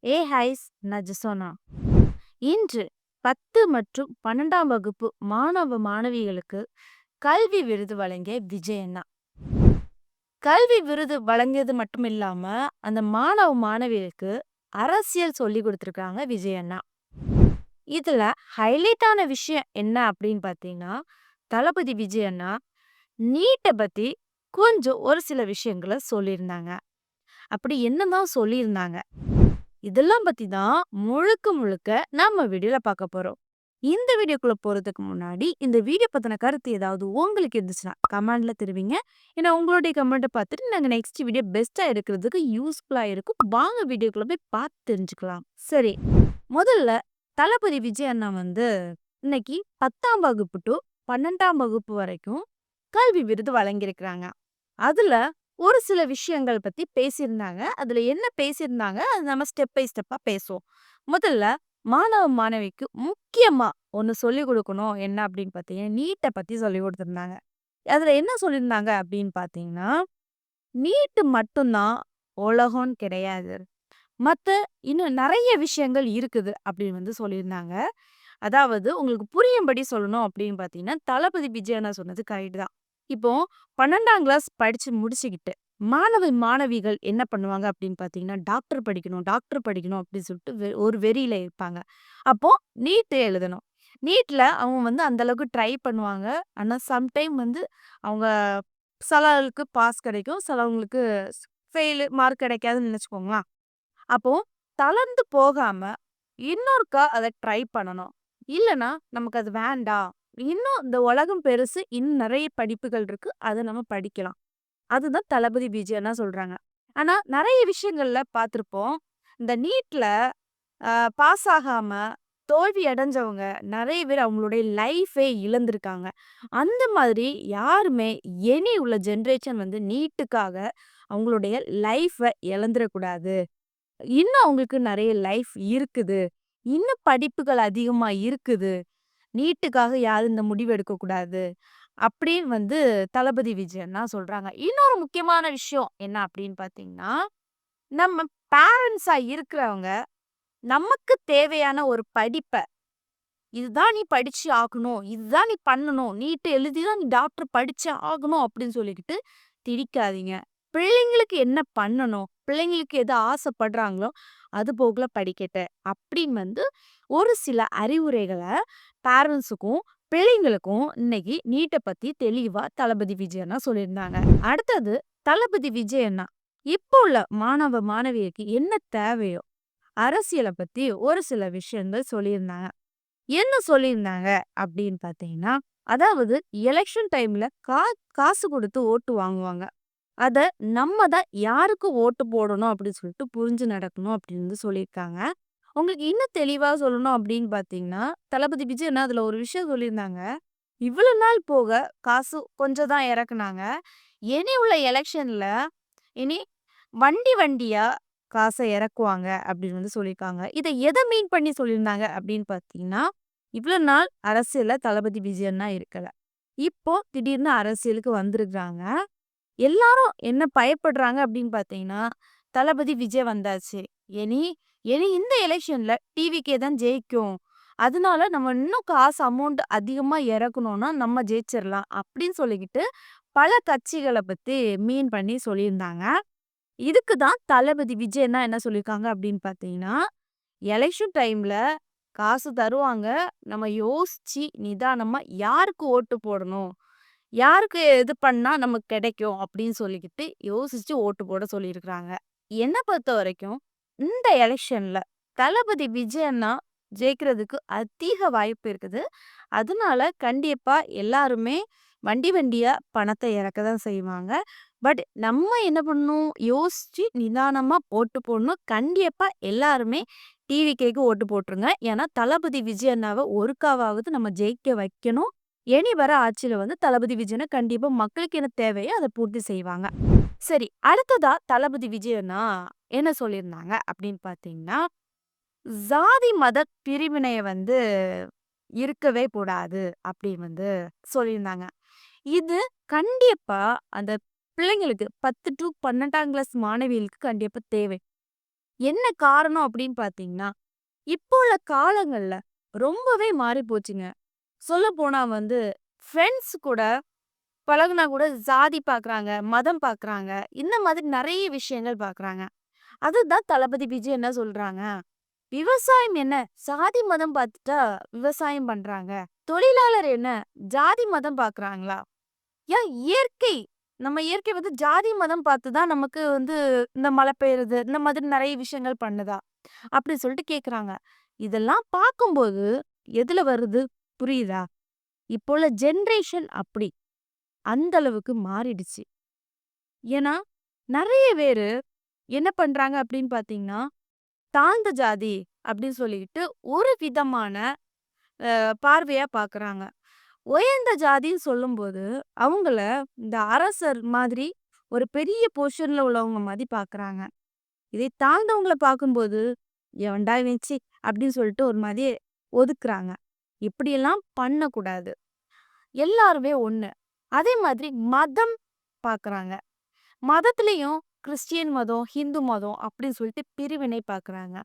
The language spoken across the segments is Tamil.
ஹைஸ் நான் ஜெசோனா. இன்று 10 மற்றும் 12ஆம் வகுப்பு மாணவ மாணவிகளுக்கு கல்வி விருது வழங்கிய விஜய் அண்ணா. கல்வி விருது வழங்கியது மட்டும் இல்லாம, அந்த மாணவ மாணவிகளுக்கு அரசியல் சொல்லிக் குடுத்துருக்காங்க விஜய் அண்ணா. இதுல ஹைலைட்டான விஷயம் என்ன அப்படின்னு பார்த்தீங்கன்னா, தளபதி விஜய் அண்ணா நீட்ட பத்தி கொஞ்சம் ஒரு சில விஷயங்கள சொல்லியிருந்தாங்க. அப்படி என்னதான் சொல்லியிருந்தாங்க? இதெல்லாம் பத்தி தான் முழுக்க முழுக்க நம்ம வீடியோல பார்க்க போறோம். இந்த வீடியோக்குள்ள போறதுக்கு முன்னாடி, இந்த வீடியோ பத்தின கருத்து ஏதாவது உங்களுக்கு இருந்துச்சுன்னா, கமெண்ட்ல தெரிவிங்க. ஏன்னா உங்களுடைய கமெண்ட்ட பார்த்துட்டு நாங்க நெக்ஸ்ட் வீடியோ பெஸ்ட்டா எடுக்கிறதுக்கு யூஸ்ஃபுல்லா இருக்கும். வாங்க வீடியோக்குள்ள போய் பார்த்து தெரிஞ்சுக்கலாம். சரி, முதல்ல தளபதி விஜய் அண்ணா இன்னைக்கு 10ஆம் வகுப்பு டூ 12ஆம் வகுப்பு வரைக்கும் கல்வி விருது வழங்கியிருக்கிறாங்க. அதுல ஒரு சில விஷயங்கள் பத்தி பேசியிருந்தாங்க. அதுல என்ன பேசியிருந்தாங்க, அது நம்ம ஸ்டெப் பை ஸ்டெப்பா பேசுவோம். முதல்ல மாணவ, மாணவிக்கு முக்கியமா ஒண்ணு சொல்லிக் குடுக்கணும். என்ன அப்படின்னு பார்த்தீங்கன்னா, நீட்ட பத்தி சொல்லிக் குடுத்திருந்தாங்க. அதுல என்ன சொல்லியிருந்தாங்க அப்படின்னு பார்த்தீங்கன்னா, நீட் மட்டும் தான் உலகம்னு கிடையாது. மத்த இன்னும் நெறைய விஷயங்கள் இருக்குது அப்படின்னு சொல்லியிருந்தாங்க. அதாவது உங்களுக்கு புரியும்படி சொல்லணும் அப்படின்னு பார்த்தீங்கன்னா, தளபதி விஜய் அண்ணா சொன்னது கரெக்ட் தான். இப்போ 12ஆம் கிளாஸ் படிச்சு முடிச்சுக்கிட்டு, மாணவ, மாணவிகள் என்ன பண்ணுவாங்க அப்படின்னு பார்த்தீங்கன்னா, டாக்டர் படிக்கணும், டாக்டர் படிக்கணும் அப்படின்னு சொல்லிட்டு ஒரு வெறியில இருப்பாங்க. அப்போ நீட் எழுதணும். நீட்ல அவங்க அந்த அளவுக்கு ட்ரை பண்ணுவாங்க. ஆனா சம்டைம் அவங்க சிலருக்கு பாஸ் கிடைக்கும். சிலவங்களுக்கு ஃபெயிலு மார்க் கிடைக்காதுன்னு நினைச்சுக்கோங்களேன். அப்போ தளர்ந்து போகாம இன்னொருக்கா அத ட்ரை பண்ணணும். இல்லன்னா நமக்கு அது வேண்டாம். இன்னும் இந்த உலகம் பெருசு. இன்னும் நெறைய படிப்புகள் இருக்கு. அத நம்ம படிக்கலாம். அதுதான் தளபதி விஜய் அண்ணா சொல்றாங்க. ஆனா நெறைய விஷயங்கள்ல பார்த்திருப்போம். இந்த நீட்ல அ பாஸ் ஆகாம தோல்வி அடைஞ்சவங்க நெறைய பேர் அவங்களுடைய லைஃபே இழந்திருக்காங்க. அந்த மாதிரி யாருமே இனி உள்ள ஜெனரேஷன் நீட்டுக்காக அவங்களுடைய லைஃப இழந்துறக்கூடாது. இன்னும் அவங்களுக்கு நெறைய லைஃப் இருக்குது. இன்னும் படிப்புகள் அதிகமா இருக்குது. நீட்டுக்காக யாரும் இந்த முடிவு எடுக்கக்கூடாது. அப்படின்னு தளபதி விஜய் அண்ணா சொல்றாங்க. இன்னொரு முக்கியமான விஷயம் என்ன அப்படின்னு பார்த்தீங்கன்னா, நம்ம பேரண்ட்ஸா இருக்கிறவங்க, நமக்கு தேவையான ஒரு படிப்ப, இதுதான் நீ படிச்சு ஆகணும். இதுதான் நீ பண்ணணும். நீட் எழுதி தான் நீ டாக்டர் படிச்சே ஆகணும் அப்படின்னு சொல்லிக்கிட்டு திணிக்காதீங்க. பிள்ளைங்களுக்கு என்ன பண்ணணும்? பிள்ளைங்களுக்கு எது ஆசைப்படுறாங்களோ, அது போக்குல படிக்கட்டும். அப்படின்னு ஒரு சில அறிவுரைகள பேரண்ட்ஸுக்கும், பிள்ளைங்களுக்கும் இன்னைக்கு நீட்ட பத்தி தெளிவா தளபதி விஜய் அண்ணா சொல்லியிருந்தாங்க. அடுத்தது தளபதி விஜய் அண்ணா, இப்போ உள்ள மாணவ, மாணவியருக்கு என்ன தேவையோ, அரசியல பத்தி ஒரு சில விஷயங்கள் சொல்லியிருந்தாங்க. என்ன சொல்லியிருந்தாங்க அப்படின்னு பார்த்தீங்கன்னா, அதாவது எலக்ஷன் டைம்ல காசு குடுத்து ஓட்டு வாங்குவாங்க. அத நம்ம தான் யாருக்கு ஓட்டு போடணும் அப்படின்னு சொல்லிட்டு புரிஞ்சு நடக்கணும் அப்படின்னு சொல்லியிருக்காங்க. உங்களுக்கு இன்னும் தெளிவா சொல்லணும் அப்படின்னு பார்த்தீங்கன்னா, தளபதி விஜய் அதுல ஒரு விஷயம் சொல்லியிருந்தாங்க. இவ்வளவு நாள் போக காசு கொஞ்சம் தான் இறக்குனாங்க. இனி உள்ள எலக்ஷன்ல இனி வண்டி வண்டியா காச இறக்குவாங்க அப்படின்னு சொல்லியிருக்காங்க. இத எத மீன் பண்ணி சொல்லியிருந்தாங்க அப்படின்னு பார்த்தீங்கன்னா, இவ்வளோ நாள் அரசியல்ல தளபதி விஜய் அண்ணா இருக்கல. இப்போ திடீர்னு அரசியலுக்கு வந்திருக்காங்க. எல்லாரும் என்ன பயப்படுறாங்க அப்படின்னு பார்த்தீங்கன்னா, தளபதி விஜய் வந்தாச்சு. இனி இனி இந்த எலக்ஷன்ல டிவிகே தான் ஜெயிக்கும். அதனால நம்ம இன்னும் காசு அமௌண்ட் அதிகமா இறக்கணும்னா நம்ம ஜெயிச்சிரலாம். அப்படின்னு சொல்லிக்கிட்டு பல கட்சிகள பத்தி மீன் பண்ணி சொல்லியிருந்தாங்க. இதுக்கு தான் தளபதி விஜய் என்ன சொல்லியிருக்காங்க அப்படின்னு பார்த்தீங்கன்னா, எலக்ஷன் டைம்ல காசு தருவாங்க. நம்ம யோசிச்சு நிதானமா யாருக்கு ஓட்டு போடணும்? யாருக்கு இது பண்ணா நமக்கு கிடைக்கும் அப்படின்னு சொல்லிக்கிட்டு யோசிச்சு ஓட்டு போட சொல்லியிருக்கிறாங்க. என்ன பொறுத்தவரைக்கும் இந்த எலக்ஷன்ல தளபதி விஜய் அண்ணா ஜெயிக்கிறதுக்கு அதிக வாய்ப்பு இருக்குது. அதனால கண்டிப்பா எல்லாருமே வண்டி வண்டியா பணத்தை இறக்க தான் செய்வாங்க. பட் நம்ம என்ன பண்ணணும்? யோசிச்சு நிதானமா ஓட்டு போடணும். கண்டிப்பா எல்லாருமே டிவிகேக்கு ஓட்டு போட்டுருங்க. ஏன்னா தளபதி விஜய் அண்ணாவ ஒருக்காவாவது நம்ம ஜெயிக்க வைக்கணும். இனி வர ஆட்சியில தளபதி விஜய்னா கண்டிப்பா மக்களுக்கு என்ன தேவையோ அத பூர்த்தி செய்வாங்க. சரி, அடுத்ததா தளபதி விஜய் அண்ணா என்ன சொல்லியிருந்தாங்க அப்படின்னு பார்த்தீங்கன்னா, "ஜாதி மத பிரிவினைய இருக்கவே கூடாது" அப்படின்னு சொல்லியிருந்தாங்க. இது கண்டிப்பா அந்த பிள்ளைங்களுக்கு 10 டூ 12ஆம் கிளாஸ் மாணவிகளுக்கு கண்டிப்பா தேவை. என்ன காரணம் அப்படின்னு பார்த்தீங்கன்னா, இப்போ உள்ள காலங்கள்ல ரொம்பவே மாறி போச்சுங்க. சொல்லப்போனா ஃப்ரெண்ட்ஸ் கூட பழகுனா கூட ஜாதி பார்க்குறாங்க, மதம் பார்க்குறாங்க. இந்த மாதிரி நெறைய விஷயங்கள் பார்க்குறாங்க. அதுதான் தளபதி விஜய் என்ன சொல்றாங்க, "விவசாயம் என்ன சாதி மதம் பார்த்துட்டா விவசாயம் பண்றாங்க. தொழிலாளர் என்ன ஜாதி மதம் பார்க்குறாங்களா? ஏன் இயற்கை நம்ம இயற்கை ஜாதி மதம் பார்த்து தான் நமக்கு இந்த மழை பெய்யுறது, இந்த மாதிரி நெறைய விஷயங்கள் பண்ணுதா?" அப்படி சொல்லிட்டு கேட்குறாங்க. இதெல்லாம் பார்க்கும்போது எதுல வருது புரியுதா? இப்போ உள்ள ஜெனரேஷன் அப்படி. அந்த அளவுக்கு மாறிடுச்சு. ஏன்னா, நெறைய பேரு என்ன பண்றாங்க அப்படின்னு பார்த்தீங்கன்னா, தாழ்ந்த ஜாதி அப்படின்னு சொல்லிட்டு ஒரு விதமான பார்வையா பார்க்குறாங்க. உயர்ந்த ஜாதின்னு சொல்லும்போது, அவங்கள இந்த அரசர் மாதிரி ஒரு பெரிய பொசிஷன்ல உள்ளவங்க மாரி பார்க்குறாங்க. இதே தாழ்ந்தவங்கள பார்க்கும்போது, "எவன்டா இவன் ச்சீ" அப்படின்னு சொல்லிட்டு ஒரு மாரி ஒதுக்குறாங்க. இப்படியெல்லாம் பண்ணக்கூடாது. எல்லாருமே ஒண்ணு. அதே மாதிரி மதம் பார்க்குறாங்க. மதத்திலயும் கிறிஸ்டியன் மதம், ஹிந்து மதம் அப்படின்னு சொல்லிட்டு பிரிவினை பார்க்குறாங்க.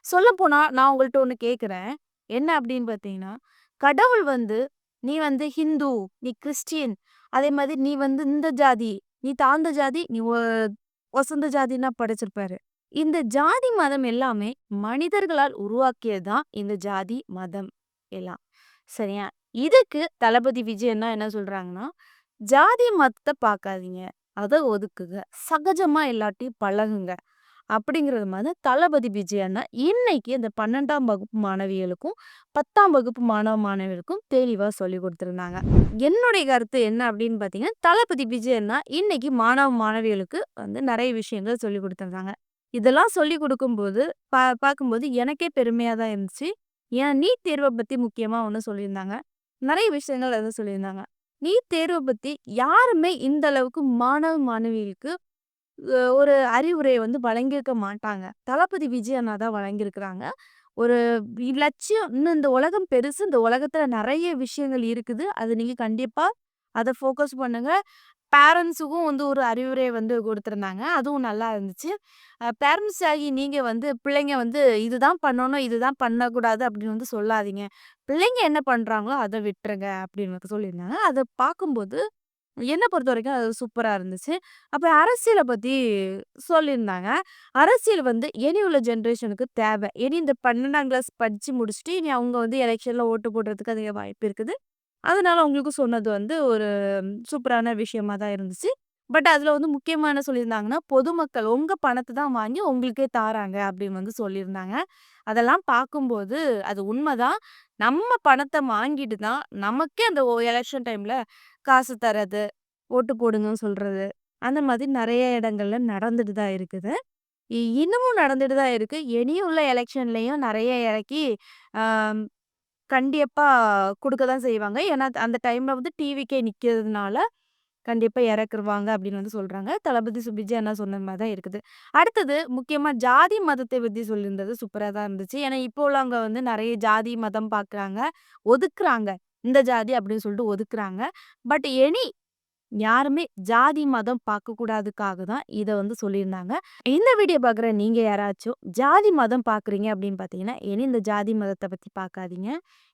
சொல்லப்போனா நான் உங்கள்ட்ட ஒண்ணு கேட்கிறேன். என்ன அப்படின்னு பார்த்தீங்கன்னா, கடவுள் நீ ஹிந்து, நீ கிறிஸ்டியன், அதே மாதிரி நீ இந்த ஜாதி, நீ தாழ்ந்த ஜாதி, நீ ஒசந்த ஜாதின்னா படைச்சிருப்பாரு. இந்த ஜாதி, மதம் எல்லாமே மனிதர்களால் உருவாக்கியது தான் இந்த ஜாதி, மதம் எல்லாம். சரியா? இதுக்கு தளபதி விஜய் என்ன சொல்றாங்கன்னா, "ஜாதி மதத்த பார்க்காதீங்க. அத ஒதுக்குங்க. சகஜமா எல்லார்ட்டயும் பழகுங்க." அப்படிங்கிறது தளபதி விஜய் அண்ணா இன்னைக்கு இந்த 12ஆம் வகுப்பு மாணவிகளுக்கும், 10ஆம் வகுப்பு மாணவ மாணவிகளுக்கும் தெளிவா சொல்லிக் குடுத்திருந்தாங்க. என்னுடைய கருத்து என்ன அப்படின்னு பார்த்தீங்கன்னா, தளபதி விஜய் அண்ணா இன்னைக்கு மாணவ மாணவிகளுக்கு நெறைய விஷயங்கள் சொல்லிக் குடுத்திருந்தாங்க. இதெல்லாம் சொல்லிக் குடுக்கும்போது, பார்க்கும்போது எனக்கே பெருமையா தான் இருந்துச்சு. ஏன் நீட் தேர்வ பத்தி முக்கியமா ஒண்ணு சொல்லியிருந்தாங்க. நெறைய விஷயங்கள் சொல்லியிருந்தாங்க. நீட் தேர்வ பத்தி யாருமே இந்த அளவுக்கு மாணவ மாணவிகளுக்கு ஒரு அறிவுரை வழங்கியிருக்க மாட்டாங்க. தளபதி விஜய் அண்ணா தான் வழங்கியிருக்கிறாங்க. ஒரு லட்சியம் இன்னும் இந்த உலகம் பெருசு. இந்த உலகத்துல நெறைய விஷயங்கள் இருக்குது. அது நீங்க கண்டிப்பா அத ஃபோக்கஸ் பண்ணுங்க. பேரண்ட்ஸுக்கும் ஒரு அறிவுரை குடுத்திருந்தாங்க. அதுவும் நல்லா இருந்துச்சு. பேரண்ட்ஸ் ஆகி நீங்க பிள்ளைங்க இதுதான் பண்ணணும், இதுதான் பண்ணக்கூடாது அப்படின்னு சொல்லாதீங்க. பிள்ளைங்க என்ன பண்றாங்களோ அத விட்டுருங்க அப்படின்னு சொல்லியிருந்தாங்க. அத பார்க்கும்போது என்ன பொறுத்தவரைக்கும் அது சூப்பரா இருந்துச்சு. அப்புறம் அரசியல பத்தி சொல்லியிருந்தாங்க. அரசியல் இனி உள்ள ஜெனரேஷனுக்கு தேவை. இனி இந்த 12ஆம் கிளாஸ் படிச்சு முடிச்சுட்டு, இனி அவங்க எலக்ஷன்ல ஓட்டு போடுறதுக்கு அதிக வாய்ப்பு இருக்குது. அதனால உங்களுக்கு சொன்னது ஒரு சூப்பரான விஷயமா தான் இருந்துச்சு. பட் அதுல முக்கியமா என்ன சொல்லியிருந்தாங்கன்னா, பொதுமக்கள் உங்க பணத்த தான் வாங்கி உங்களுக்கே தாராங்க அப்படின்னு சொல்லியிருந்தாங்க. அதெல்லாம் பார்க்கும்போது அது உண்மதான். நம்ம பணத்த வாங்கிட்டு தான் நமக்கே அந்த எலக்ஷன் டைம்ல காசு தர்றது, ஓட்டு போடுங்கன்னு சொல்றது, அந்த மாதிரி நெறைய இடங்கள்ல நடந்துட்டு தான் இருக்குது. இன்னமும் நடந்துட்டு தான் இருக்கு. இனியும் உள்ள எலக்ஷன்லயும் நெறைய இறக்கி, ஆ கண்டிப்பா குடுக்க தான் செய்வாங்க. ஏன்னா, அந்த டைம்ல டிவிக்கே நிக்கிறதுனால, கண்டிப்பா இறக்குருவாங்க அப்படின்னு சொல்றாங்க. தளபதி விஜய் அண்ணா சொன்ன மாரி தான் இருக்குது. அடுத்தது முக்கியமா ஜாதி, மதத்தை பத்தி சொல்லியிருந்தது சூப்பரா தான் இருந்துச்சு. ஏன்னா, இப்போ உள்ளவங்க நெறைய ஜாதி, மதம் பார்க்குறாங்க. ஒதுக்குறாங்க. இந்த ஜாதி அப்படின்னு சொல்லிட்டு ஒதுக்குறாங்க. பட் யாருமே ஜாதி, மதம் பார்க்கக்கூடாதுக்காக தான் இத சொல்லியிருந்தாங்க. இந்த வீடியோ பார்க்குற நீங்க யாராச்சும் ஜாதி, மதம் பார்க்குறீங்க அப்படின்னு பார்த்தீங்கன்னா, இனி இந்த ஜாதி, மதத்த பத்தி பார்க்காதீங்க.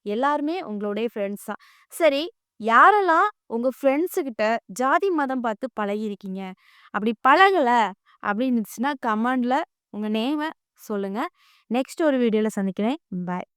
எல்லாருமே உங்களுடைய ஃப்ரெண்ட்ஸ் தான். சரி, யாரெல்லாம் உங்க ஃப்ரெண்ட்ஸு கிட்ட ஜாதி, மதம் பார்த்து பழகியிருக்கீங்க? அப்படி பழகல அப்படின்னு இருந்துச்சுன்னா, கமெண்ட்ல உங்க நேம சொல்லுங்க. நெக்ஸ்ட் ஒரு வீடியோல சந்திக்கிறேன். பாய்.